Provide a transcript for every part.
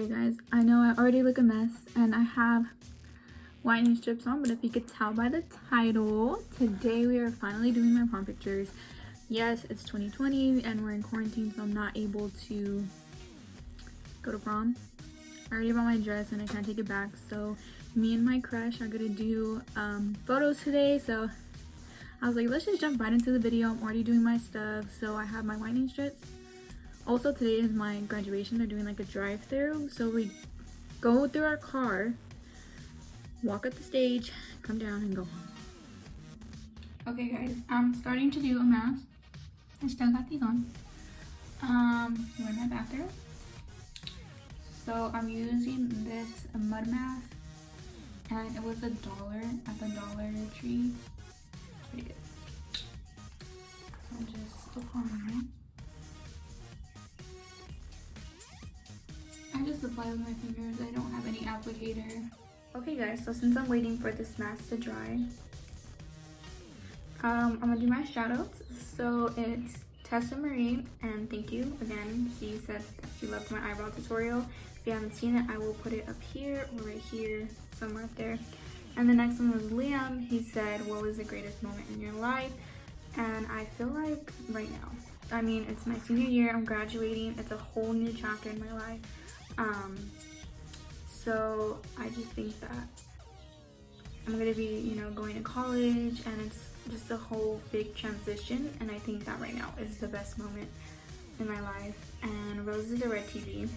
Okay guys, I know I already look a mess and I have whitening strips on, but if you could tell by the title, today we are finally doing my prom pictures. Yes, it's 2020 and we're in quarantine, so I'm not able to go to prom. I already bought my dress and I can't take it back, so me and my crush are gonna do photos today. So I was like, let's just jump right into the video. I'm already doing my stuff, so I have my whitening strips. Also, today is my graduation. They're doing like a drive-through, so we go through our car, walk up the stage, come down, and go home. Okay guys, I'm starting to do a mask. I still got these on. We're in my bathroom. So I'm using this mud mask, and it was $1 at the Dollar Tree. Pretty good. So I'm just applying it. I just apply with my fingers. I don't have any applicator. Okay guys, so since I'm waiting for this mask to dry, I'm gonna do my shoutouts. So it's Tessa Marie, and thank you again. She said that she loved my eyebrow tutorial. If you haven't seen it, I will put it up here or right here, somewhere up there. And the next one was Liam. He said, what was the greatest moment in your life? And I feel like right now, I mean, it's my senior year, I'm graduating, it's a whole new chapter in my life. So I just think that I'm gonna be, you know, going to college, and it's just a whole big transition, and I think that right now is the best moment in my life. And Rose is a Red TV,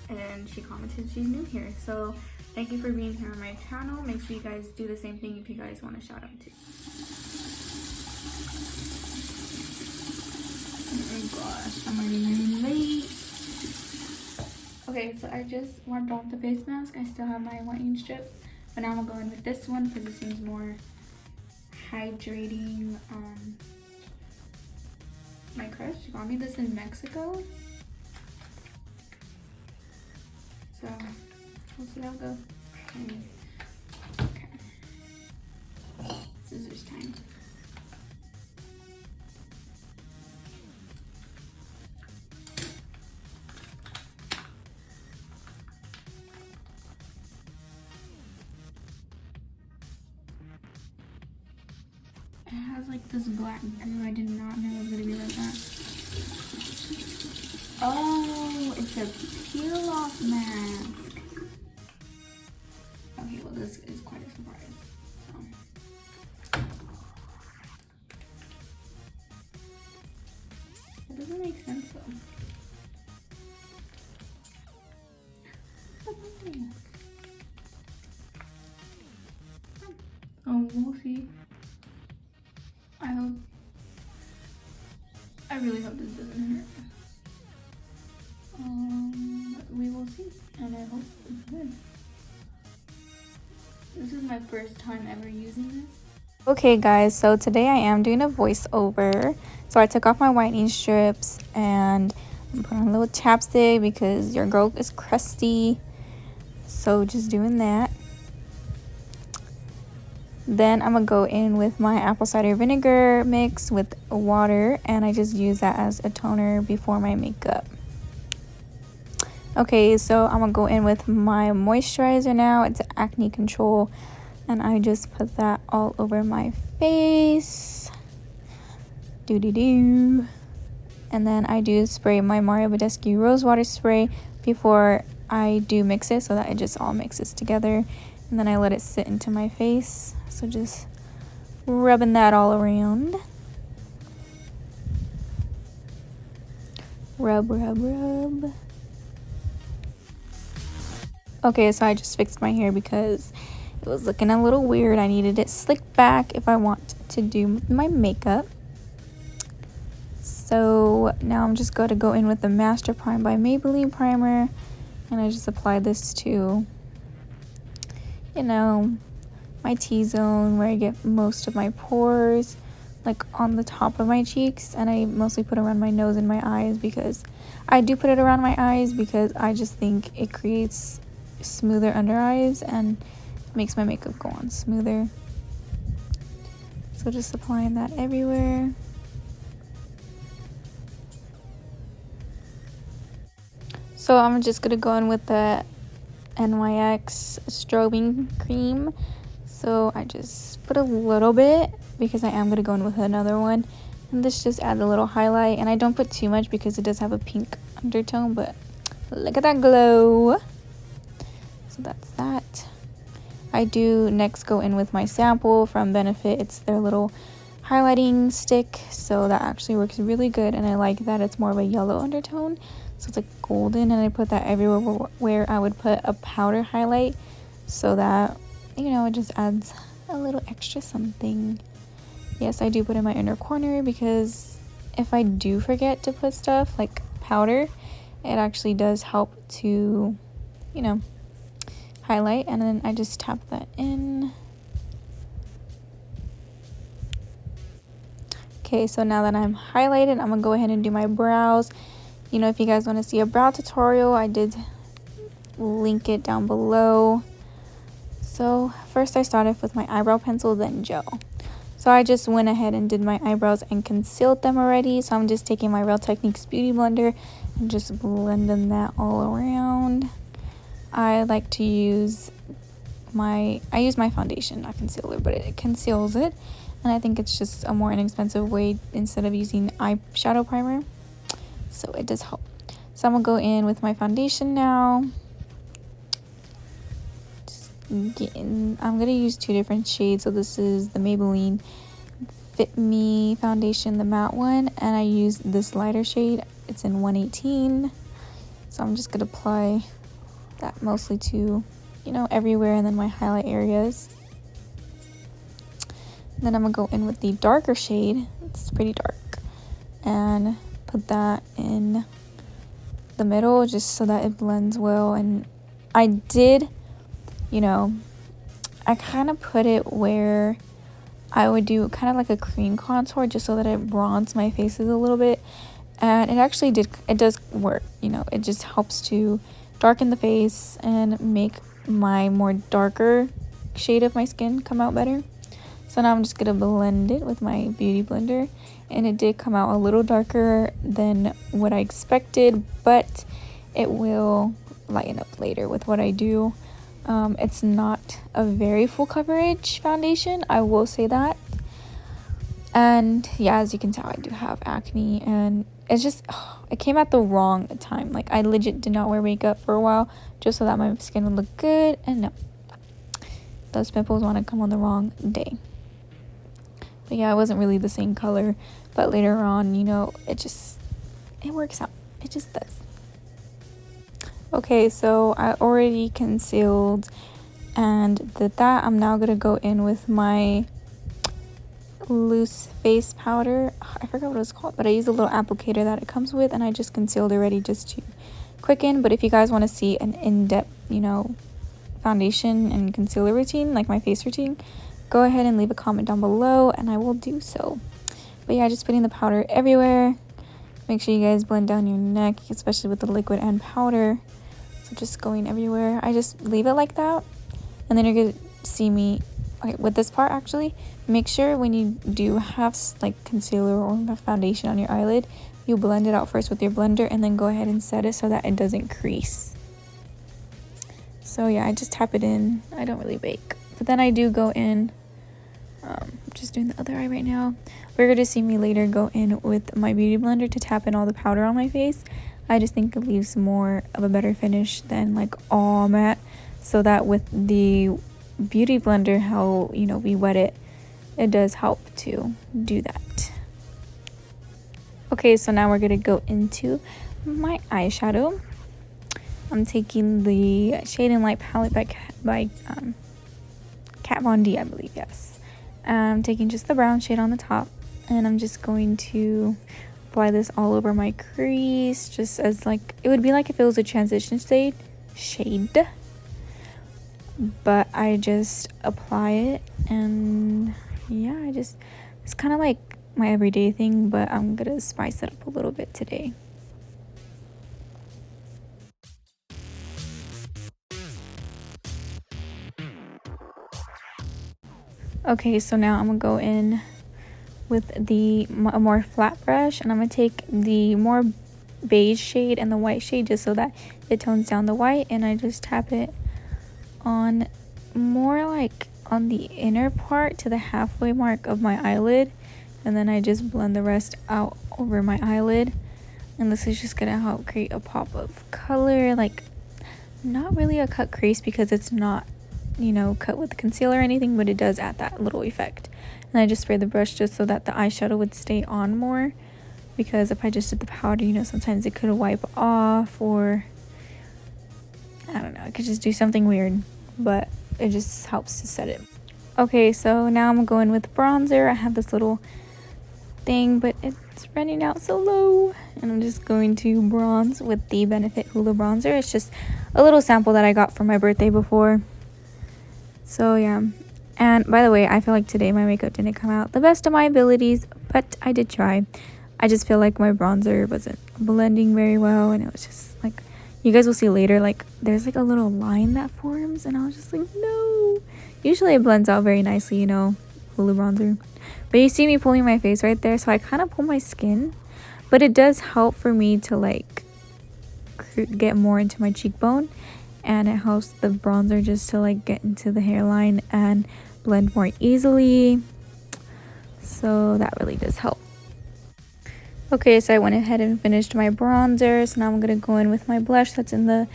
and she commented she's new here, so thank you for being here on my channel. Make sure you guys do the same thing if you guys want to shout out too. Oh gosh, I'm already running late. Okay, so I just wiped off the face mask. I still have my whitening strips, but now I'm gonna go in with this one because it seems more hydrating. My crush got me this in Mexico, so we'll see how it goes. Okay, scissors time. It has like this black goo. I did not know it was gonna be like that. Oh, it's a peel off mask. Okay, well this is quite a surprise. So it doesn't make sense though. Oh, we'll see. I really hope this doesn't hurt. We will see, and I hope it's good. This is my first time ever using this. Okay guys, so today I am doing a voiceover. So I took off my whitening strips and put on a little chapstick because your girl is crusty. So just doing that. Then I'm gonna go in with my apple cider vinegar mix with water, and I just use that as a toner before my makeup. Okay, so I'm gonna go in with my moisturizer now. It's acne control, and I just put that all over my face. Doo-doo-doo. And then I do spray my Mario Badescu rose water spray before I do mix it, so that it just all mixes together. And then I let it sit into my face. So just rubbing that all around. Rub, rub, rub. Okay, so I just fixed my hair because it was looking a little weird. I needed it slicked back if I want to do my makeup. So now I'm just going to go in with the Master Prime by Maybelline primer. And I just apply this to, you know, my T-zone where I get most of my pores, like on the top of my cheeks, and I mostly put around my nose and my eyes because I do put it around my eyes because I just think it creates smoother under eyes and makes my makeup go on smoother. So just applying that everywhere. So I'm just gonna go in with the NYX strobing cream. So I just put a little bit because I am going to go in with another one. And this just adds a little highlight. And I don't put too much because it does have a pink undertone. But look at that glow. So that's that. I do next go in with my sample from Benefit. It's their little highlighting stick. So that actually works really good. And I like that it's more of a yellow undertone. So it's like golden. And I put that everywhere where I would put a powder highlight. So that, you know, it just adds a little extra something. Yes, I do put in my inner corner because if I do forget to put stuff like powder, it actually does help to, you know, highlight. And then I just tap that in. Okay, so now that I'm highlighted, I'm gonna go ahead and do my brows. You know, if you guys want to see a brow tutorial, I did link it down below. So first I started with my eyebrow pencil, then gel. So I just went ahead and did my eyebrows and concealed them already. So I'm just taking my Real Techniques Beauty Blender and just blending that all around. I like to use my foundation, not concealer, but it conceals it. And I think it's just a more inexpensive way instead of using eyeshadow primer. So it does help. So I'm gonna go in with my foundation now. I'm gonna use two different shades. So this is the Maybelline Fit Me foundation, the matte one, and I use this lighter shade. It's in 118. So I'm just gonna apply that mostly to, you know, everywhere, and then my highlight areas. And then I'm gonna go in with the darker shade. It's pretty dark, and put that in the middle just so that it blends well. And I did, you know, I kind of put it where I would do kind of like a cream contour just so that it bronzed my faces a little bit. And it does work, you know, it just helps to darken the face and make my more darker shade of my skin come out better. So now I'm just gonna blend it with my beauty blender, and it did come out a little darker than what I expected, but it will lighten up later with what I do. It's not a very full coverage foundation, I will say that. And yeah, as you can tell, I do have acne, and it's just, it came at the wrong time. Like, I legit did not wear makeup for a while just so that my skin would look good, and no, those pimples want to come on the wrong day. But yeah, it wasn't really the same color, but later on, you know, it works out. It just does. Okay, so I already concealed and did that. I'm now gonna go in with my loose face powder. I forgot what it was called, but I use a little applicator that it comes with, and I just concealed already just to quicken. But if you guys want to see an in-depth, you know, foundation and concealer routine, like my face routine, go ahead and leave a comment down below and I will do so. But yeah, just putting the powder everywhere. Make sure you guys blend down your neck, especially with the liquid and powder. So just going everywhere. I just leave it like that, and then you're gonna see me, okay, with this part actually, make sure when you do have like concealer or foundation on your eyelid, you blend it out first with your blender and then go ahead and set it so that it doesn't crease. So yeah, I just tap it in. I don't really bake, but then I do go in, just doing the other eye right now. We're going to see me later go in with my beauty blender to tap in all the powder on my face. I just think it leaves more of a better finish than like all matte, so that with the beauty blender, how, you know, we wet it, it does help to do that. Okay, so now we're going to go into my eyeshadow. I'm taking the Shade and Light palette by Kat Von D, I believe, yes. I'm taking just the brown shade on the top, and I'm just going to apply this all over my crease, just as like, it would be like if it was a transition shade, but I just apply it. And yeah, it's kind of like my everyday thing, but I'm gonna spice it up a little bit today. Okay, so now I'm gonna go in with a more flat brush, and I'm gonna take the more beige shade and the white shade just so that it tones down the white, and I just tap it on more like on the inner part to the halfway mark of my eyelid, and then I just blend the rest out over my eyelid. And this is just gonna help create a pop of color, like not really a cut crease because it's not, you know, cut with concealer or anything, but it does add that little effect. And I just spray the brush just so that the eyeshadow would stay on more, because if I just did the powder, you know, sometimes it could wipe off, or I don't know, I could just do something weird, but it just helps to set it. Okay, so now I'm going with bronzer. I have this little thing, but it's running out so low, and I'm just going to bronze with the Benefit Hula bronzer. It's just a little sample that I got for my birthday before. So yeah, and by the way, I feel like today my makeup didn't come out the best of my abilities, but I did try. I just feel like my bronzer wasn't blending very well, and it was just like, you guys will see later, like there's like a little line that forms, and I was just like, no. Usually it blends out very nicely, you know, Hula bronzer. But you see me pulling my face right there, so I kind of pull my skin, but it does help for me to like get more into my cheekbone, and it helps the bronzer just to like get into the hairline and blend more easily. So that really does help. Okay, so I went ahead and finished my bronzer, so now I'm gonna go in with my blush that's in the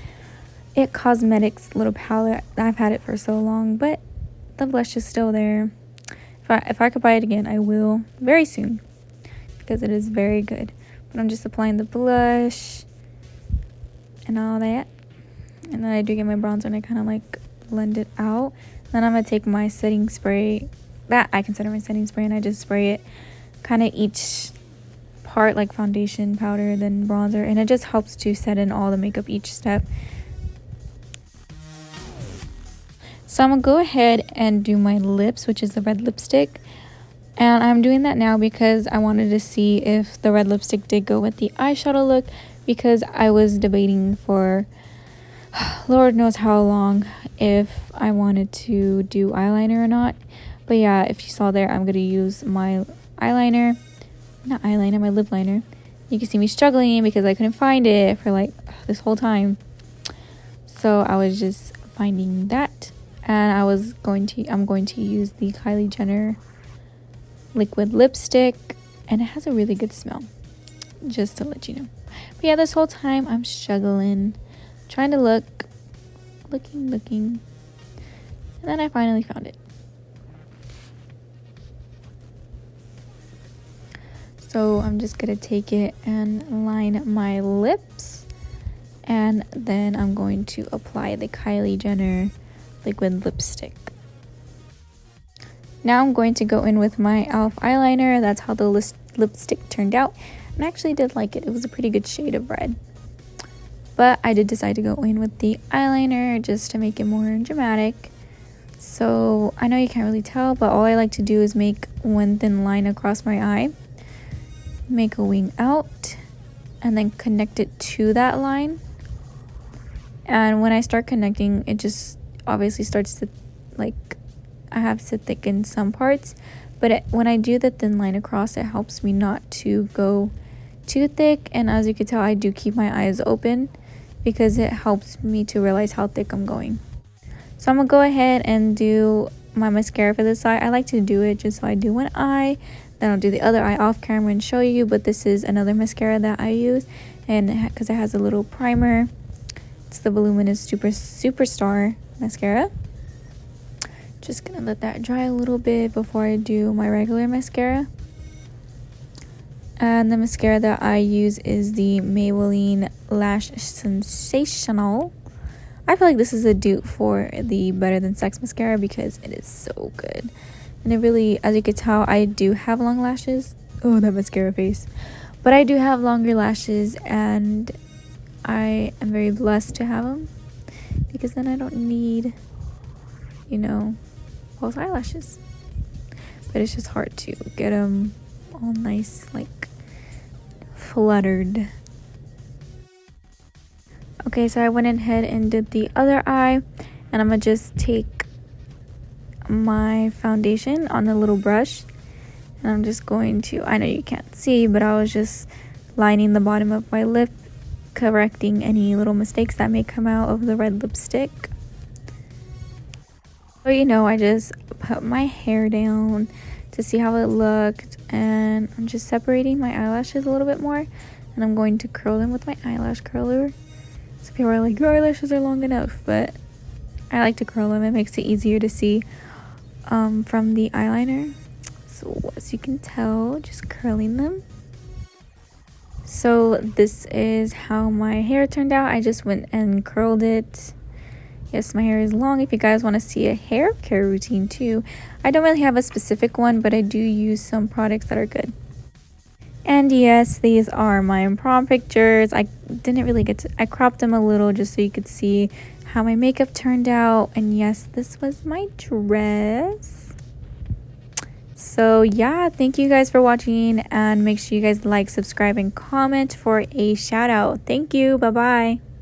It Cosmetics little palette. I've had it for so long, but the blush is still there. If I could buy it again, I will very soon, because it is very good. But I'm just applying the blush and all that, and then I do get my bronzer and I kind of like blend it out. Then I'm gonna take my setting spray, that I consider my setting spray, and I just spray it kind of each part, like foundation, powder, then bronzer, and it just helps to set in all the makeup each step. So I'm gonna go ahead and do my lips, which is the red lipstick, and I'm doing that now because I wanted to see if the red lipstick did go with the eyeshadow look, because I was debating for Lord knows how long if I wanted to do eyeliner or not. But yeah, if you saw there, I'm gonna use my eyeliner, not eyeliner, my lip liner. You can see me struggling because I couldn't find it for like this whole time, so I was just finding that. And I'm going to use the Kylie Jenner liquid lipstick, and it has a really good smell, just to let you know. But yeah, this whole time I'm struggling, trying to looking, and then I finally found it. So I'm just gonna take it and line my lips, and then I'm going to apply the Kylie Jenner liquid lipstick. Now I'm going to go in with my e.l.f. eyeliner. That's how the lipstick turned out, and I actually did like it. It was a pretty good shade of red, but I did decide to go in with the eyeliner just to make it more dramatic. So I know you can't really tell, but all I like to do is make one thin line across my eye, make a wing out, and then connect it to that line. And when I start connecting, it just obviously starts to, like, I have to thicken some parts, but when I do the thin line across, it helps me not to go too thick. And as you can tell, I do keep my eyes open because it helps me to realize how thick I'm going. So I'm gonna go ahead and do my mascara for this eye. I like to do it just so I do one eye, then I'll do the other eye off camera and show you. But this is another mascara that I use, and because it has a little primer, it's the Voluminous Superstar mascara. Just gonna let that dry a little bit before I do my regular mascara. And the mascara that I use is the Maybelline Lash Sensational. I feel like this is a dupe for the Better Than Sex mascara because it is so good. And it really, as you can tell, I do have long lashes. Oh, that mascara face. But I do have longer lashes, and I am very blessed to have them, because then I don't need, you know, false eyelashes. But it's just hard to get them all nice, like, fluttered. Okay, so I went ahead and did the other eye, and I'm gonna just take my foundation on a little brush, and I'm just going to, I know you can't see, but I was just lining the bottom of my lip, correcting any little mistakes that may come out of the red lipstick. So I just put my hair down to see how it looked, and I'm just separating my eyelashes a little bit more, and I'm going to curl them with my eyelash curler. So people are like, your eyelashes are long enough, but I like to curl them. It makes it easier to see from the eyeliner. So as you can tell, just curling them. So this is how my hair turned out. I just went and curled it. Yes, my hair is long. If you guys want to see a hair care routine too, I don't really have a specific one, but I do use some products that are good. And yes, these are my prom pictures. I didn't really I cropped them a little just so you could see how my makeup turned out. And yes, this was my dress. So yeah, thank you guys for watching, and make sure you guys like, subscribe, and comment for a shout out. Thank you. Bye bye.